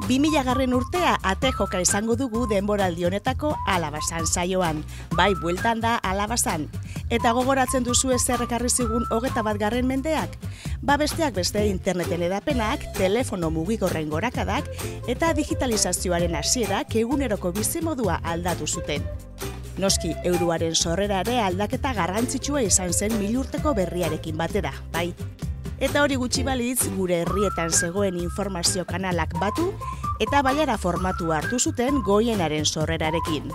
2000 urtea ate joka izango dugu denboraldi honetako Alabasan saioan. Bai, bueltan da Alabasan. Eta gogoratzen duzu zer ekarri zigun 21. mendeak? Besteak beste interneten edapenak, telefono mugikorren gorakadak eta digitalizazioaren hasierak eguneroko bizimodua aldatu zuten. Noski, euroaren sorrera ere aldaketa garrantzitsua izan zen 1000 urteko berriarekin batera, bai. Eta hori gutxi balitz, gure herrietan zegoen informazio kanalak batu eta baiara formatu hartu zuten goienaren sorrerarekin.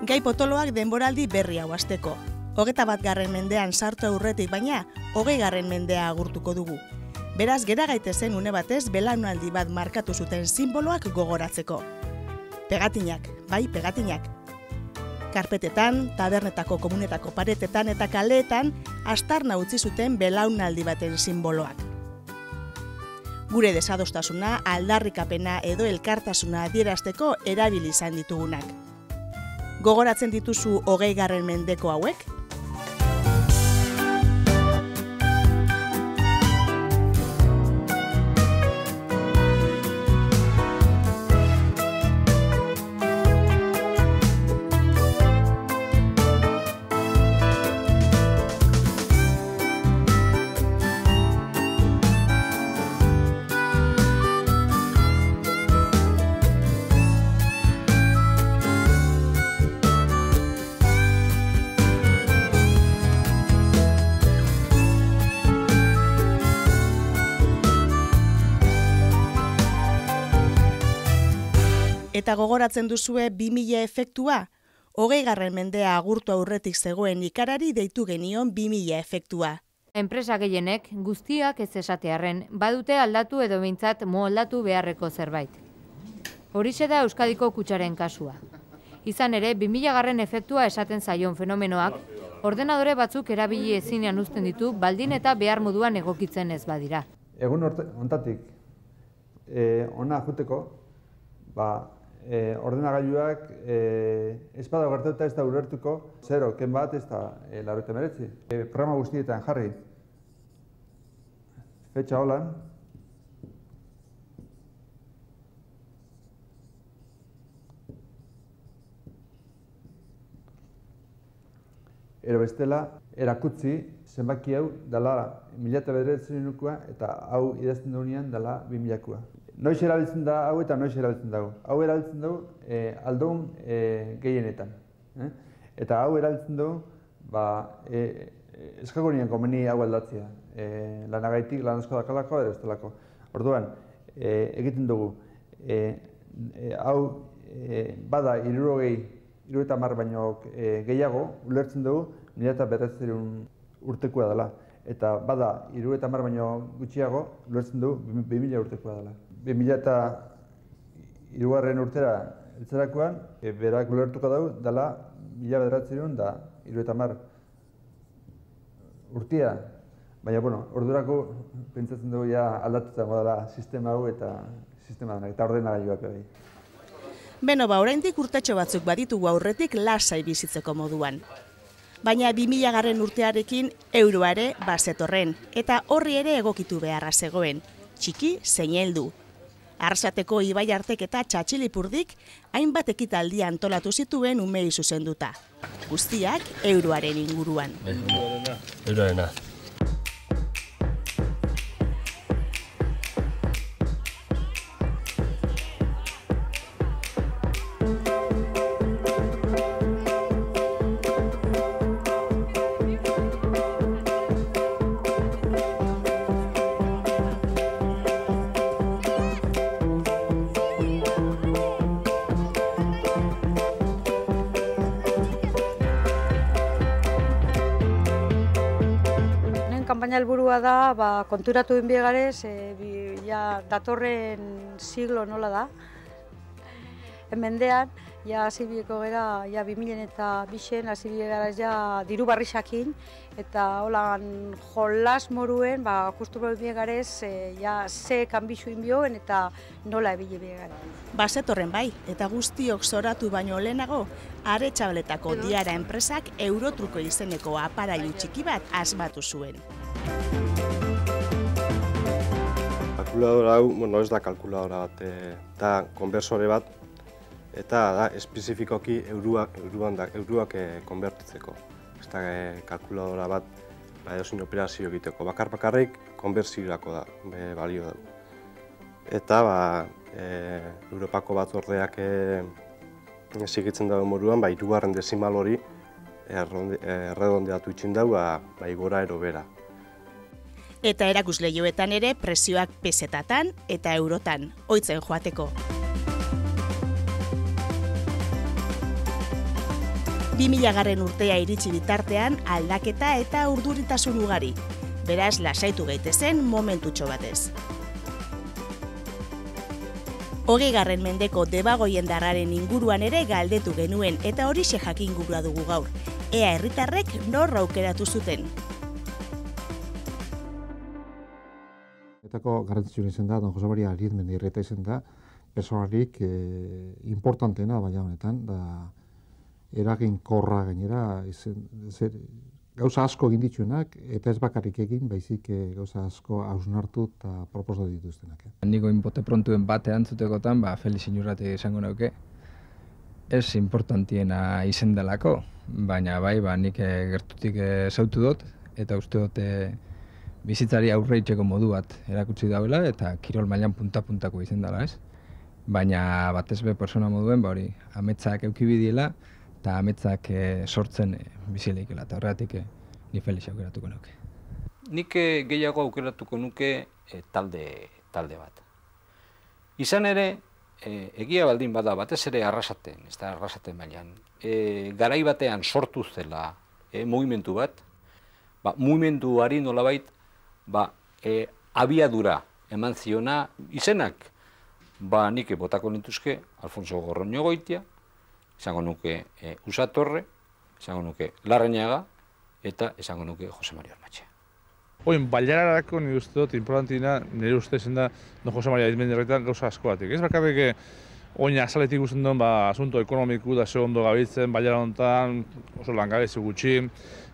Gai potoloak denboraldi berri hau hasteko. 21. mendean sartu aurretik baina, 20. mendea agurtuko dugu. Beraz, gera gaitezen une batez belaunaldi bat markatu zuten sinboloak gogoratzeko. Pegatinak, bai, pegatinak. Karpetetan, tabernetako komunetako paretetan eta kaleetan astarna utzi zuten belaunaldi baten sinboloak. Gure desadostasuna, aldarrikapena edo elkartasuna adierazteko erabili izan ditugunak. Gogoratzen dituzu 20. mendeko hauek? Eta gogoratzen duzue 2000 efektua? 20. mendea agurtu aurretik zegoen ikarari deitu genion 2000 efektua. Enpresa gehienek guztiak ez esatearren badute aldatu edo behintzat moldatu beharreko zerbait. Horixe da Euskadiko kutxaren kasua. Izan ere, 2000. efektua esaten zaion fenomenoak, ordenadore batzuk erabili ezinean uzten ditu baldin eta behar moduan egokitzen ez badira. Egun hontatik, ona juteko, ordenagailuak ez bada gertatuta ez da ulertuko 0, ken bat ez da 89. Programa guztietan jarri. Fetxa holan. Ero bestela, erakutzi zenbaki hau dela 1900koa eta hau idazten duenean dela 2000koa. Noiz erabiltzen da hau eta noiz erabiltzen dago. Hau erabiltzen dugu aldun gehienetan. Eta hau erabiltzen dugu eskako nien komeni hau aldatzea. Lanagaitik, lan asko dakalako, edo estelako. Orduan, egiten dugu, hau bada 70 baino gehiago, ulertzen dugu 1900 urtekoa dela. Eta bada 70 baino gutxiago, ulertzen dugu 2000 urtekoa dela. 2003 urtera eltzerakoan, berak ulertuko dugu dela 1970 urtea. Baina, ordurako pentsatzen dugu aldatuta dela sistema hau eta sistema denak, eta ordenagailuak bai. Oraindik urtetxo batzuk baditugu aurretik lasai bizitzeko moduan. Baina 2000. urtearekin euroa ere bazetorren, eta horri ere egokitu beharra zegoen, txiki zein heldu. Arrasateko Ibai Artek eta Txatxilipurdik hainbat ekitaldi antolatu zituen umei zuzenduta. Guztiak euroaren inguruan. Euroarena. Kanpaina helburua da, konturatu inbiegarez, datorren siglo nola da. Mendean, ja hasibieko gara, ja 2002 hasibiek gara ja diru barrixakin, eta holan jolas moruen, justu biek garez, ja ze kanbixu inbioen eta nola ebile biek gara. Basetorren bai, eta guztiok zoratu baino lehenago, Aretxabaletako Diara enpresak Eurotruko izeneko aparailu txiki bat asmatu zuen. Kalkuladora hau, ez da kalkuladora bat, da konbersore bat, eta da espezifikoki euroak konbertitzeko. Ez da kalkuladora bat, edozein operazio egiteko. Bakarrik konbertsiorako da, balio da. Eta Europako batzordeak exigitzen dago moduan, hirugarren dezimal hori erredondeatu itxin dago, gora ero bera. Eta erakusleioetan ere prezioak pesetatan eta eurotan, ohitzen joateko. 2000 urtea iritsi bitartean aldaketa eta urduritasun ugari. Beraz, lasaitu gaitezen momentutxo batez. 20. mendeko debagoiendarraren inguruan ere galdetu genuen eta horixe jakingurua dugu gaur. Ea herritarrek nor aukeratu zuten. Etako garrantzitsua izan da, Don Jose Maria Arizmendiarrieta izan da, personalik importanteena baina honetan, da eraginkorra gainera, gauza asko egin dituenak, eta ez bakarrik egin, baizik gauza asko hausnartu eta proposatu dituztenak. Niko inbote prontuen bate antzutekotan, Felix Inurrate izango nauke, ez importantiena izen delako, baina nik gertutik zautu dut, eta uste dut bizitzari aurre itxeko modu bat erakutsi dauela, eta kirol mailan punta-puntako izen dela, ez? Baina batez be persona moduen, ametsak eukibidiela, eta ametsak sortzen bizileikela, eta horregatik ni Felix aukeratuko nuke. Nik gehiago aukeratuko nuke talde bat. Izan ere, egia baldin bada batez ere Arrasaten, ez da Arrasaten mailan, garai batean sortu zela mugimendu bat, mugimenduari nolabait abiadura eman ziona izenak, nik botako nintuzke Alfonso Gorroñogoitia, izango nuke Usa Torre, izango nuke Larrañaga, eta izango nuke Jose Maria Armatxea. Oin, bailararako nire uste dut, importantina, nire uste zen da Don Jose Maria Arizmendiarrieta gauza askoatik. Ez bakarrik oin azaletik ikusten duen asunto ekonomiku da ze ondo gabiltzen, bailara honetan, oso langabezi gutxi,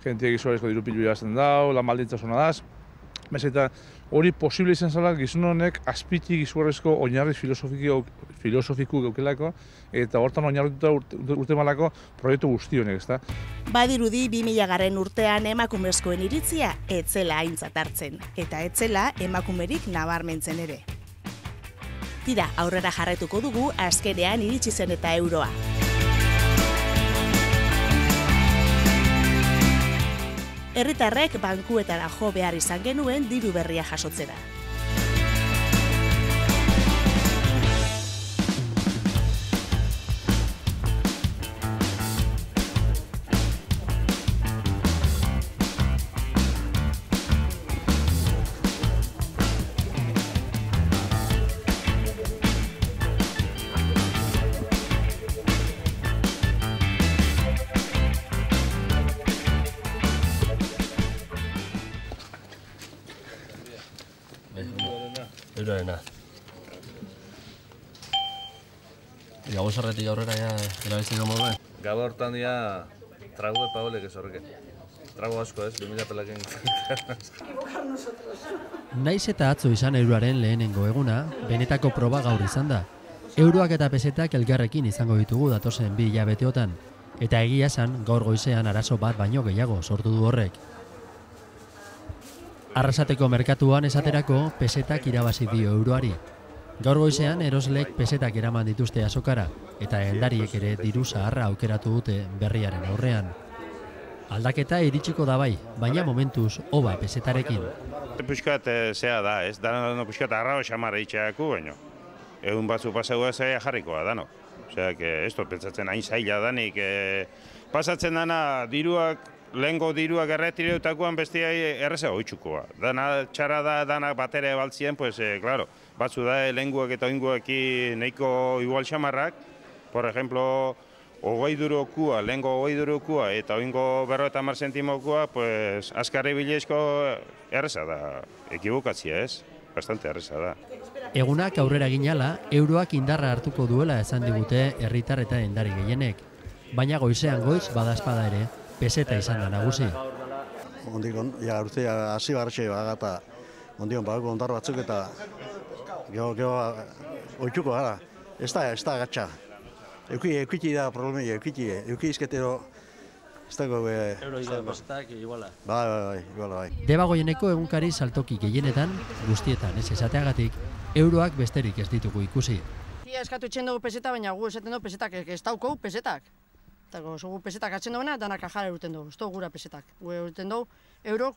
jentiek izugarrizko dirupilu jazten dau, lan baldintza oso nadaz. Eta hori posible izan zela gizon honek azpitik izugarrizko oinarri filosofiku geukelako eta hortan oinarrituta urte malako proiektu guzti honek, ezta? Badirudi 2000 urtean emakumezkoen iritzia etzela aintzat hartzen, eta etzela emakumerik nabarmentzen ere. Tira, aurrera jarraituko dugu azkenean iritsi zen eta euroa. Herritarrek bankuetara jo behar izan genuen diru berria jasotzera. Euroarena. Gabo zarretik aurrera erabiltzeko moduen? Gabo hortan dira trago Paolek ez horreke. Trago asko ez, 2000 pelaken. Naiz eta atzo izan euroaren lehenengo eguna, benetako proba gaur izan da. Euroak eta pesetak elkarrekin izango ditugu datozen 2 hilabeteotan, eta egia esan gaur goizean arazo bat baino gehiago sortu du horrek. Arrasateko merkatuan esaterako pesetak irabazi dio euroari. Gaur goizean eroslek pesetak eraman dituzte azokara, eta hendariek ere diru zaharra aukeratu dute berriaren aurrean. Aldaketa iritsiko da bai, baina momentuz oba pesetarekin. Puskat zea da, ez? Dano puskat arrao xamarra itxeako, baino. Egun batzu pasagua zaila jarrikoa, dano. Osea, ez dut pentsatzen hain zaila danik. Pasatzen dana diruak, lehengo diruak erretireutakoan bestia erreza oitzukoa. Dana txara da, dana batere baltzien, pues, claro, batzu da lehenguak eta oinguak nahiko igual xamarrak, Por ejemplo, 20 eurokua, lehengo 20 eurokua eta oingo 50 zentimokua, pues azkarri bilezko erreza da, ekibukatzia ez, bastante erreza da. Egunak aurrera ginala, euroak indarra hartuko duela esan digute herritar eta dendari gehienek. Baina goizean goiz, badazpada ere, peseta izan da nagusi. Ondikon, urte hasi barretxe bagata, ondikon baduko ondar batzuk eta geho oituko gara. Ez da gatsa. Eukiti da problemi, euki izketero, ez dago... Euro pesetak iguala. Bai, iguala bai. Debagoieneko egunkari saltoki gehienetan, guztietan ez esateagatik, euroak besterik ez ditugu ikusi. Eskatu etxen dugu peseta, baina gu esaten dugu pesetak ez dauko pesetak. Eta gu pesetak atzen duguena, danak ajara eurten dugu, ez dugu gura pesetak. Gu eurten dugu, eurok,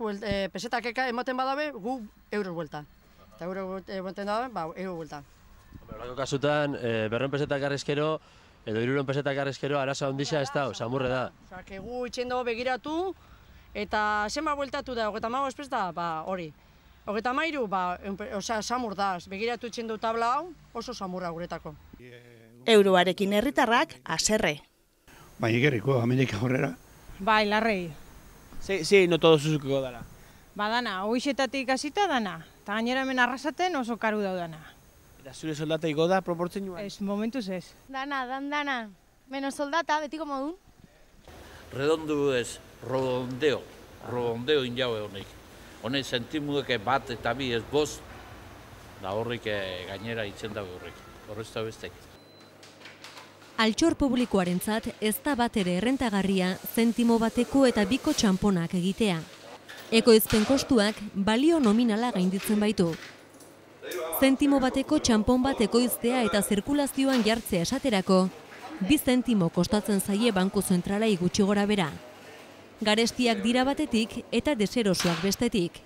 pesetak eka ematen badabe, gu euros bueltan. Eta eurok ematen badabe, euro bueltan. Horako kasutan, 200 pesetak garrezkero, edo 300 pesetak garrezkero, arazo handixa ez da, samurre da. Osa, gu etxen dugu begiratu, eta zenba bueltatu da, 35 peseta, hori. 33, samur da, begiratu etxen dugu tabla hau, oso samurra guretako. Euroarekin herritarrak haserre. Baina ikerriko, Amerika horrera. Bai, larrei. Sí, no todo zuzuko dala. Dana, hoixetatik hasita dana. Eta gainera hemen arrasaten oso karu daudana. Eta zure soldata igo da proportzioan? Ez, momentuz ez. Dana. Menos soldata, betiko modun. Redondu ez, rodondeo injaue honek. Honek sentimuek bat eta bi ez bost, da horrik gainera itzen dago horrek. Horrezta bestek. Altxor publikoarentzat ez da bat ere errentagarria zentimo bateko eta biko txamponak egitea. Ekoizpen kostuak balio nominala gainditzen baitu. Zentimo bateko txampon bat ekoiztea eta zirkulazioan jartzea esaterako, 2 zentimo kostatzen zaie banku zentralai gutxi gora bera. Garestiak dira batetik eta deserosoak bestetik.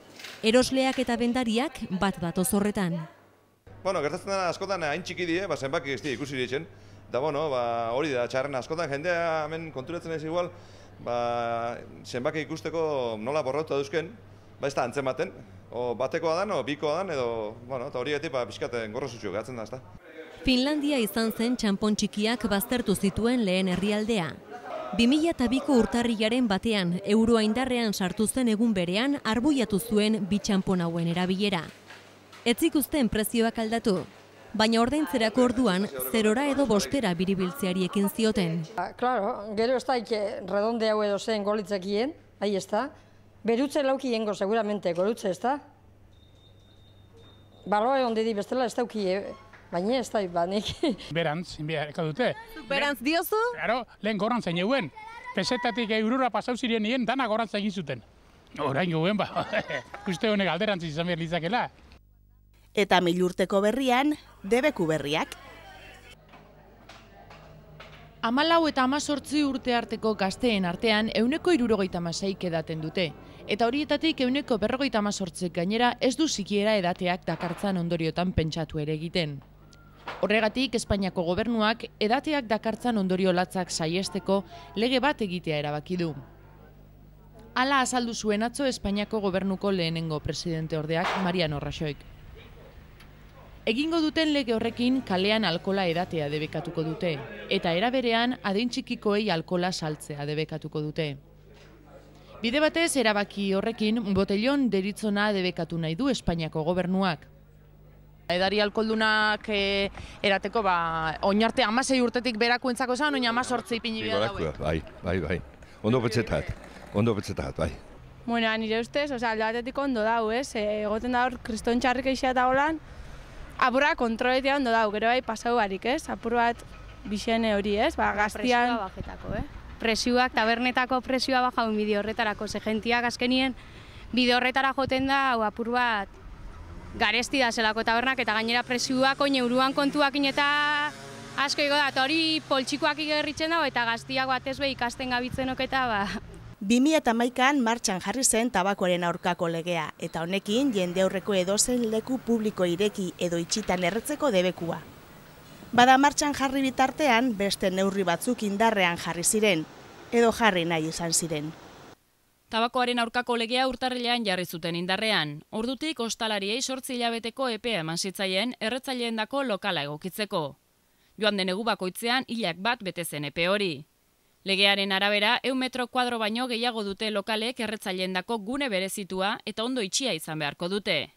Erosleak eta bendariak bat datoz horretan. Gertatzen dena askotan hain txiki die, zenbaki ez ikusi ditzen. Da, hori da, txarren askotan jendea hemen konturatzen ez igual, zenbaki ikusteko nola borrauta duzken, ez da antzematen, batekoa dan, bikoa dan, edo, eta hori gati pixkaten gorro zutxu gehatzen da, ez da. Finlandia izan zen txampon txikiak baztertu zituen lehen herrialdea. 2002ko urtarrilaren batean, euroa indarrean sartu zen egun berean, arbuiatu zuen 2 txampon hauen erabilera. Ez ikusten prezioak aldatu, baina ordaintzerako orduan, 0 edo 5 biribiltzeari ekin zioten. Claro, gero ez da redonde hau edo zen golitzekien, ahi ez da. Berutze lauki jengo, seguramente, gorutze ez da. Baloa egon didi bestela ez dauki, baina ez da, banik. Berantz, inbiareka dute. Berantz diozu? Claro, lehen gorantz egin euen. Pesetatik eurora pasau ziren nien, dana gorantz egin zuten. Orain guen, uste honek alderantz izan behar litzakela. Eta 1000 urteko berrian, debeku berriak. 14 eta 18 urte arteko gazteen artean 176 edaten dute. Eta horietatik 158 gainera ez du sikiera edateak dakartzan ondoriotan pentsatu ere egiten. Horregatik, Espainiako gobernuak edateak dakartzan ondorio latzak saiesteko lege bat egitea erabaki du. Hala azaldu zuen atzo Espainiako gobernuko lehenengo presidente ordeak Mariano Rajoyk. Egingo duten lege horrekin kalean alkola edatea debekatuko dute, eta era berean adin txikikoei alkola saltzea debekatuko dute. Bide batez erabaki horrekin botellon deritzona debekatu nahi du Espainiako gobernuak. Edari alkoldunak erateko, oinarte 16 urtetik berakuentzako esan, oin 18 ipini bida daue. Bai. Ondo betzetat, bai. Bueno, nire ustez, alde batetik ondo dau, ez? Egoten da hor, kriston txarrik eixea eta holan, apurra kontroletia ondo dau, gero bai pasau barik, ez? Apur bat bixene hori, ez? Gaztian... Presioa bajetako, Presioak, tabernetako presioa bajaun bide horretarako, ze gentiak azkenien bide horretara joten da, apur bat garesti da zelako tabernak, eta gainera presioak oin euroan kontuakin eta asko igo da, eta hori poltsikoak igerritzen dago, eta gaztiak batez be ikasten gabitzenok eta 2011an martxan jarri zen tabakoaren aurkako legea, eta honekin jende aurreko edozein leku publiko ireki edo itxitan erretzeko debekua. Bada martxan jarri bitartean, beste neurri batzuk indarrean jarri ziren, edo jarri nahi izan ziren. Tabakoaren aurkako legea urtarrilean jarri zuten indarrean. Ordutik ostalariei 8 hilabeteko epea eman zitzaien erretzaileendako lokala egokitzeko. Joan den egu bakoitzean hilak bat bete zen epe hori. Legearen arabera, 100 metro kuadro baino gehiago dute lokalek erretzaileendako gune berezitua eta ondo itxia izan beharko dute.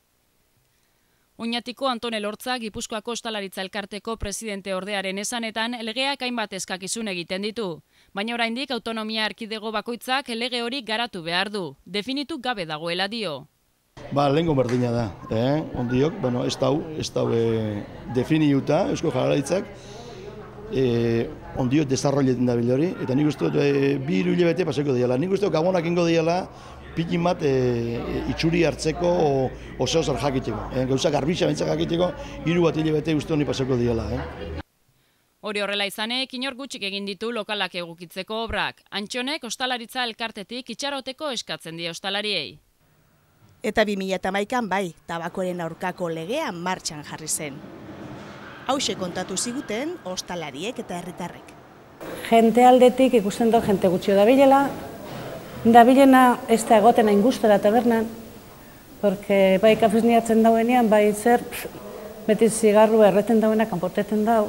Oñatiko Antone Lortza, Gipuzkoako Ostalaritza Elkarteko presidente ordearen esanetan, legeak hainbat eskakizun egiten ditu. Baina oraindik autonomia erkidego bakoitzak lege hori garatu behar du. Definitu gabe dagoela dio. Lehengo berdina da, ondiok, ez dau definiuta, Eusko Jaurlaritzak, ondiok desarrolleten da bilori, eta nik uste dut 2 hilabete pasako diala. Nik uste dut gabonak ingo diala, pikin bat itxuri hartzeko oseo zer jakiteko. Gauza garbitza bentzak jakiteko, 3 bat hilabete uste honi pasako diala. Hori horrela izanek, inor gutxik egin ditu lokalak egokitzeko obrak. Antxonek Ostalaritza Elkartetik itxaroteko eskatzen die ostalariei. Eta 2011an bai, tabakoaren aurkako legea martxan jarri zen. Hauxe kontatu ziguten ostalariek eta herritarrek. Jente aldetik ikusten dut jente gutxio dabilena ez da egoten hain gustora tabernan, porque bai kafesniatzen dauenean, bai zer, beti zigarru erreten dauena, kanporteten dau.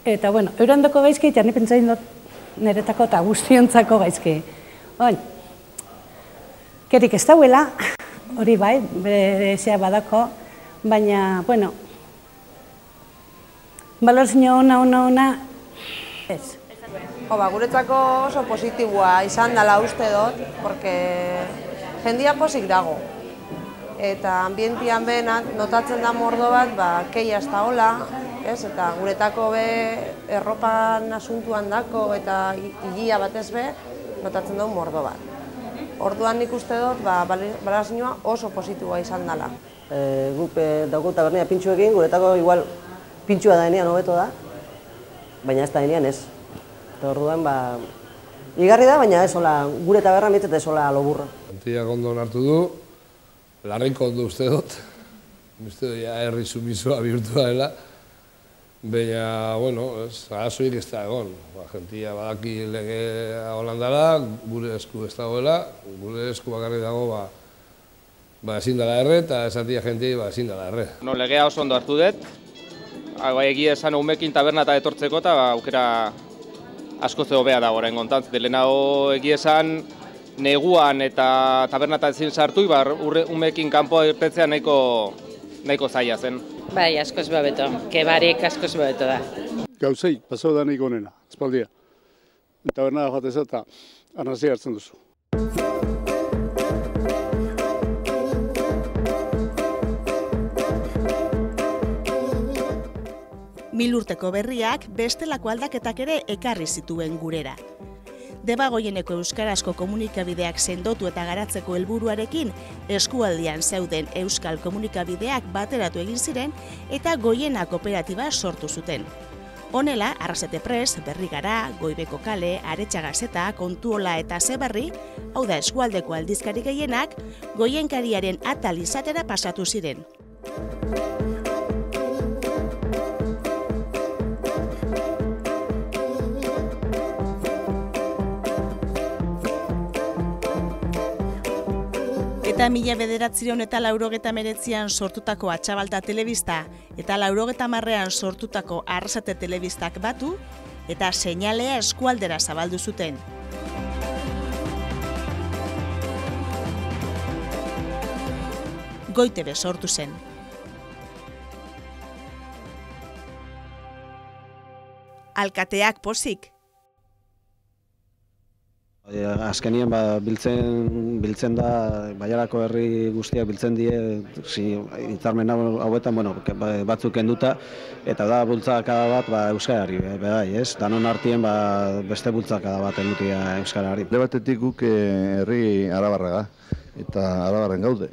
Eta, bueno, eurandoko gaizki, eta ni pentsatzen dut niretako eta guztiontzako gaizki. Oin, kerik ez dauela, hori bai, berezia badako, baina, bueno, balorzio ona, ez. Guretzako oso positiboa izan dela uste dut, porque jendia posik dago. Eta ambientian behenak notatzen da mordo bat, keia ez da hola, eta guretako be erropan asuntuan dako eta hilia batez be, notatzen da mordo bat. Orduan nik uste dut, balorazioa oso positiboa izan dela. Guk dauko tabernia pintxuekin, guretako igual pintxua da denean hobeto da, baina ez da denean ez. Orduan, igarri da, baina ez hola, gure taberna mitzat ez hola loburra. Antiak ondo hartu du, larriko ondo uste dut, uste dut herri sumizua bihurtua dela, baina, bueno, arazoik ez da egon. Gentia badaki legea holandala, gure esku ez dagoela, gure esku bakarri dago, ezin dela erre, eta esatia jentei ezin dela erre. Legea oso ondo hartu dut, egia esan umekin taberna eta etortzeko, eta aukera asko ze hobea dago orain kontan. Lehenago egia esan neguan eta tabernata ezin sartu, umekin kanpoa irtetzea nahiko zaila zen. Bai, askoz bebeto, kebarik askoz bebeto da. Gauzei, pasau da nahiko honena, espaldia. Taberna da jatez eta arnazia hartzen duzu. Milurteko berriak bestelako aldaketak ere ekarri zituen gurera. Debagoieneko euskarazko komunikabideak sendotu eta garatzeko helburuarekin eskualdean zeuden euskal komunikabideak bateratu egin ziren eta Goiena kooperatiba sortu zuten. Honela, Arrasate Press, Berri Gara, Goibeko Kale, Aretxa Gazeta, Kontuola eta Zebarri, hau da eskualdeko aldizkari gehienak, goienkariaren atal izatera pasatu ziren. Eta 1989an sortutako Atxabalta Telebista eta 90an sortutako Arrasate Telebistak batu eta seinalea eskualdera zabaldu zuten. Goitebe sortu zen. Alkateak pozik. Azkenien biltzen da, Bailarako herri guztiak biltzen die, hitzarmen hauetan, batzuk kenduta, eta da bultzakada bat euskarari, danon artien beste bultzakada bat enutia euskarari. Alde batetik guk herri arabarraga, eta arabarren gaude,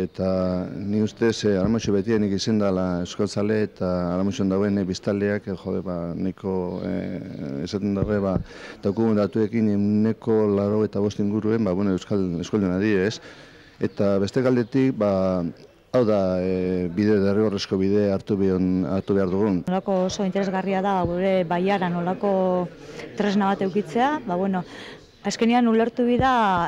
eta ni ustez Aramoxo betienik izen dela euskaltzale eta Aramoxon dauen biztaldeak, neko esaten dabe, daukugun datuekin neko 85 inguruen, euskalduna die, ez? Eta beste galdetik, hau da derrigorrezko bide hartu behar dugun. Nolako oso interesgarria da gure Baiara nolako tresna bat eukitzea, azkenean ulertu bida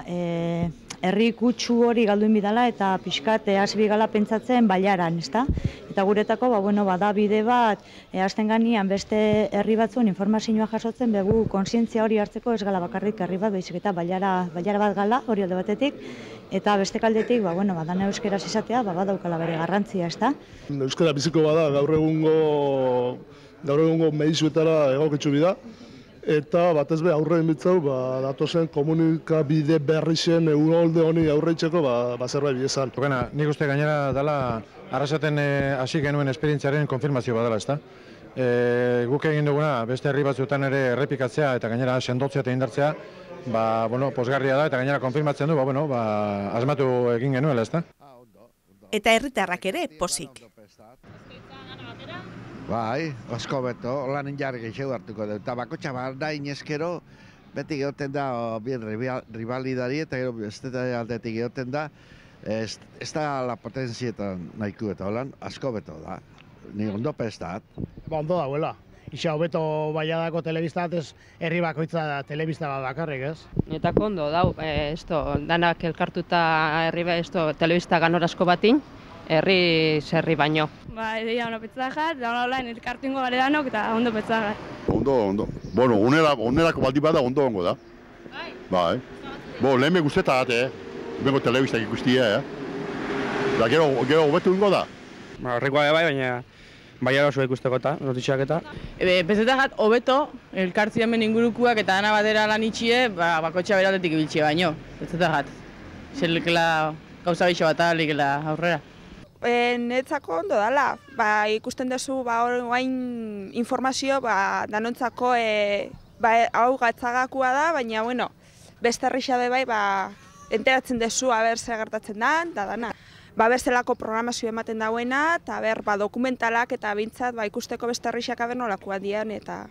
herri kutsu hori galdu bidala eta pixkat hasi bigala pentsatzen bailaran, ezta? Eta guretako, bada bide bat, hasten ganean beste herri batzuen informazioa jasotzen, begu kontzientzia hori hartzeko ez gala bakarrik herri bat, baizik eta bailara bat gala, hori alde batetik, eta beste kaldetik, dana euskeraz izatea, badaukala bere garrantzia, ezta? Euskara biziko bada gaur egungo medizuetara egokitzu bida, eta batez be aurrein bitzau, datozen komunikabide berri zen eurolde honi aurreitzeko zerbait bidezan. Nik uste gainera dela arrasaten hasi genuen esperientziaren konfirmazio badala, ezta? Guk egin duguna beste herri batzuetan ere errepikatzea eta gainera sendotzea eta indartzea, pozgarria da eta gainera konfirmatzen du, asmatu egin genuela, ezta? Eta herritarrak ere pozik. Bai, asko beto, lan injarri gehiago hartuko dut. Eta bakotxa da inezkero, beti gehoten da bien rivalidari eta gero beste aldetik gehoten da, ez da la potenzietan nahiko eta holan, asko beto da. Ni ondo pestat. Ondo dauela. Isa hobeto baiadako telebistat ez herri bakoitza da telebista bat bakarrik, ez? Eta ondo dau, danak elkartuta telebista ganorazko batin, herri zerri baino. Ideia ondo petzagat, da online elkartingo gare danok eta ondo petzagat. Ondo. Bueno, onerako baldi bada ondo ongo da. Bai. Lehen me guztetat, bengo telebistak ikustia, Da gero hobetu ingo da. Horrekoa bai, baina baiara oso ikusteko eta, notitxeak eta. Bezetagat hobeto, elkartzi hemen ingurukuak eta dana batera lan itxie, bakotxa beratetik ibiltxe baino. Bezetagat, zelikela gauza bixo bat alikela aurrera. Netzako ondo dala, ikusten duzu orain informazio danontzako hau gatzagakua da, baina beste herrixabe bai enteratzen duzu zer gertatzen da dana. Berzelako programazio ematen dauena, eta dokumentalak eta bintzat ikusteko beste herrixak nolakoa dian eta...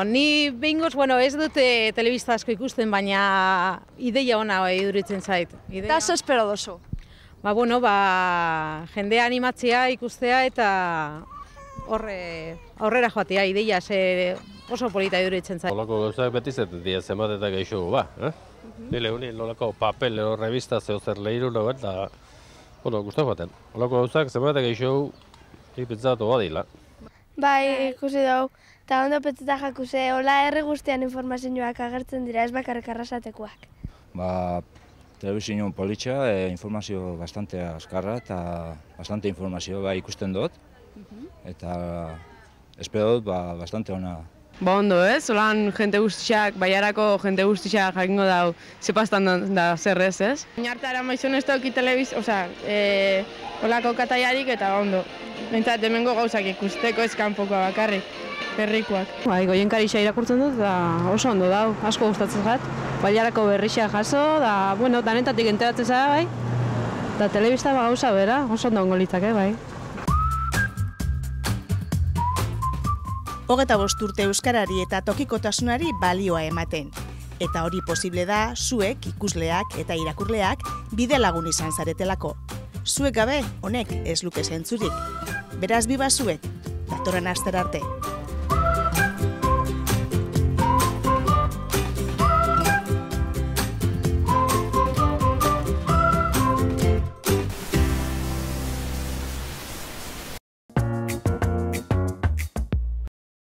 Ni behingoz, ez dute telebista asko ikusten, baina ideia ona iduritzen zait. Eta zo espero dozu? Jendea animatzea ikustea eta horrera joatea ideia, oso polita iduritzen zait. Olako gauzak beti zeten dira zenbat eta gehiago Nile honi nolako papel edo revista zer lehiru eta guztak baten. Olako gauzak zenbat eta gehiago ipintzatu badila. Bai, ikusi dugu. Eta ondo petzuta jakuse, hola herri guztian informazioak agertzen dira, ez bakarrik arrasatekoak. Telebizioan politxa, informazio bastante azkarra eta bastante informazio ikusten dut. Eta espero dut bastante ona. Ondo, Zolan jente guztiak, baiarako jente guztiak jakingo dau zepaztan da zer ez? Oinartara maizun ez dauki holako kataiarik eta ondo. Bintzat, hemengo gauzak ikusteko ez kanpokoa bakarrik, herrikoak. Goienkarixa irakurtzen dut eta oso ondo dau, asko gustatzen zait. Baiarako berrixa jaso, danetatik enteratzen zara, bai. Da telebista gauza bera, oso ondo ongo litzake, bai. 25 urte euskarari eta tokikotasunari balioa ematen. Eta hori posible da zuek, ikusleak eta irakurleak bide lagun izan zaretelako. Zuek gabe, honek ez luke zentzurik. Beraz biba zuek, datorren astera arte.